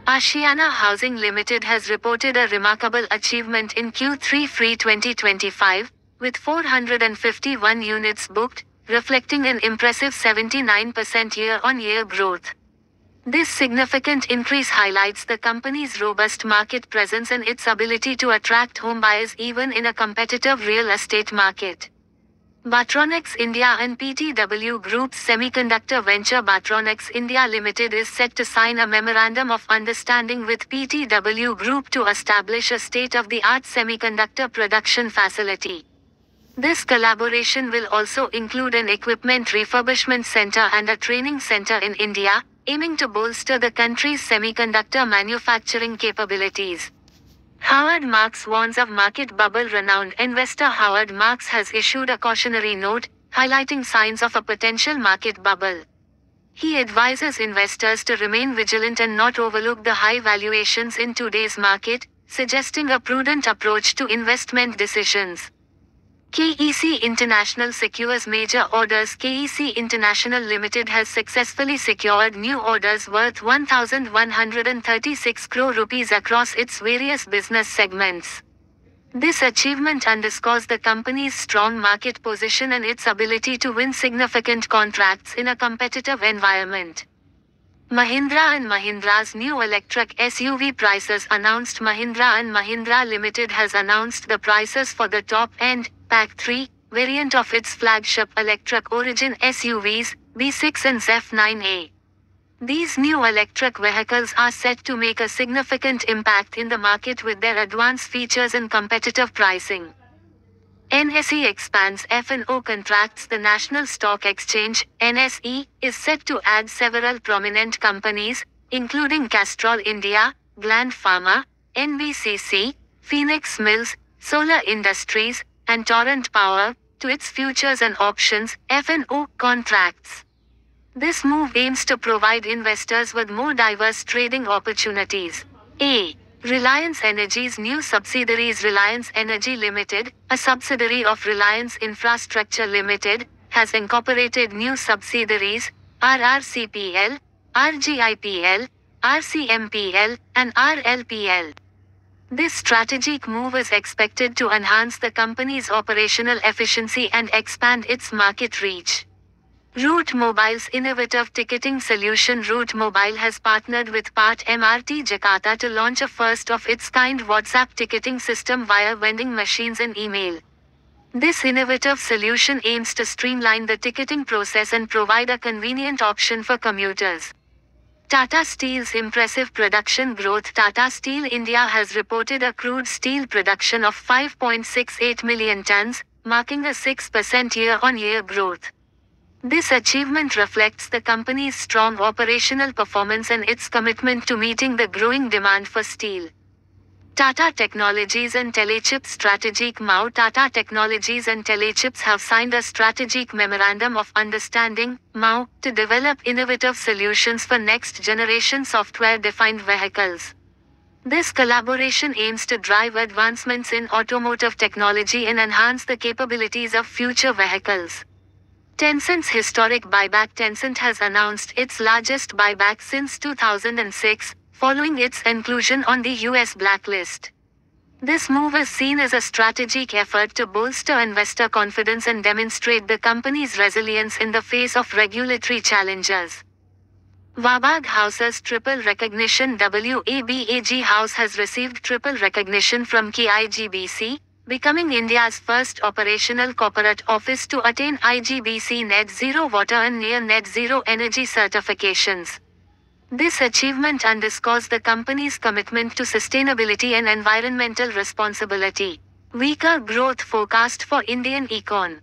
Ashiana Housing Limited has reported a remarkable achievement in Q3 2025, with 451 units booked, reflecting an impressive 79% year-on-year growth. This significant increase highlights the company's robust market presence and its ability to attract home buyers even in a competitive real estate market. Batronex India and PTW Group's semiconductor venture Batronex India Limited is set to sign a memorandum of understanding with PTW Group to establish a state-of-the-art semiconductor production facility. This collaboration will also include an equipment refurbishment center and a training center in India, aiming to bolster the country's semiconductor manufacturing capabilities. Howard Marks warns of market bubble. Renowned investor Howard Marks has issued a cautionary note, highlighting signs of a potential market bubble. He advises investors to remain vigilant and not overlook the high valuations in today's market, suggesting a prudent approach to investment decisions. KEC International secures major orders. KEC International Limited has successfully secured new orders worth 1,136 crore rupees across its various business segments. This achievement underscores the company's strong market position and its ability to win significant contracts in a competitive environment. Mahindra & Mahindra's new electric SUV prices announced. Mahindra & Mahindra Limited has announced the prices for the top-end Pack 3 variant of its flagship electric Origin SUVs, B6 and Zeph 9A. These new electric vehicles are set to make a significant impact in the market with their advanced features and competitive pricing. NSE expands F&O contracts. The National Stock Exchange, NSE, is set to add several prominent companies, including Castrol India, Gland Pharma, NBCC, Phoenix Mills, Solar Industries, and Torrent Power, to its futures and options (F&O) contracts. This move aims to provide investors with more diverse trading opportunities. A. Reliance Energy's new subsidiaries. Reliance Energy Limited, a subsidiary of Reliance Infrastructure Limited, has incorporated new subsidiaries, RRCPL, RGIPL, RCMPL, and RLPL. This strategic move is expected to enhance the company's operational efficiency and expand its market reach. Route Mobile's innovative ticketing solution. Route Mobile has partnered with Part MRT Jakarta to launch a first-of-its-kind WhatsApp ticketing system via vending machines and email. This innovative solution aims to streamline the ticketing process and provide a convenient option for commuters. Tata Steel's impressive production growth. Tata Steel India has reported a crude steel production of 5.68 million tons, marking a 6% year-on-year growth. This achievement reflects the company's strong operational performance and its commitment to meeting the growing demand for steel. Tata Technologies and Telechips Strategic MOU. Tata Technologies and Telechips have signed a strategic memorandum of understanding (MOU) to develop innovative solutions for next-generation software-defined vehicles. This collaboration aims to drive advancements in automotive technology and enhance the capabilities of future vehicles. Tencent's historic buyback. Tencent has announced its largest buyback since 2006, following its inclusion on the US blacklist. This move is seen as a strategic effort to bolster investor confidence and demonstrate the company's resilience in the face of regulatory challenges. Wabag House's triple recognition. WABAG House has received triple recognition from KIGBC, becoming India's first operational corporate office to attain IGBC Net Zero Water and Near Net Zero Energy certifications. This achievement underscores the company's commitment to sustainability and environmental responsibility. Weaker growth forecast for Indian econ.